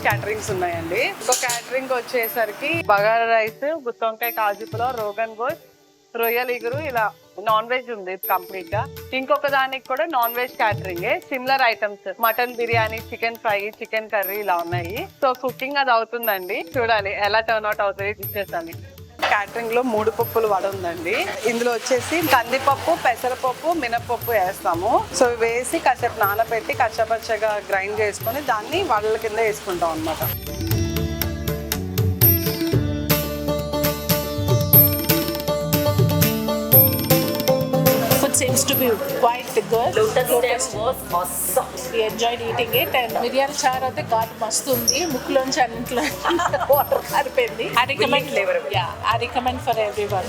Caterings ఉన్నాయండి. ఇంకో catering వచ్చేసరికి బగారా రైస్, గుత్తొంకాయ, కాజు పులావ్, రోగన్ గోష్, రొయ్యల ఇగురు, ఇలా నాన్ వెజ్ ఉంది కంప్లీట్ గా. ఇంకొక దానికి కూడా non veg catering, similar items, mutton biryani, chicken fry, chicken curry ఇలా ఉన్నాయి. సో కుకింగ్ అది అవుతుందండి, చూడాలి ఎలా టర్న్ అవుట్ అవుతుంది డిషెస్ అని. క్యాటరింగ్ లో 3 పప్పులు వడ ఉందండి. ఇందులో వచ్చేసి కందిపప్పు, పెసరపప్పు, మినపప్పు వేస్తాము. సో వేసి కాసేపు నానబెట్టి కచ్చపచ్చగా గ్రైండ్ చేసుకొని దాన్ని వడల కింద వేసుకుంటాం అన్నమాట. Seems to be quite good. Lotus stem was awesome. We enjoyed eating it and మిరియాల చారు అయితే ఘాటు మస్తు ఉంది. ముక్కులోంచి అన్నింటిలో water కారిపోయింది. I recommend for everyone.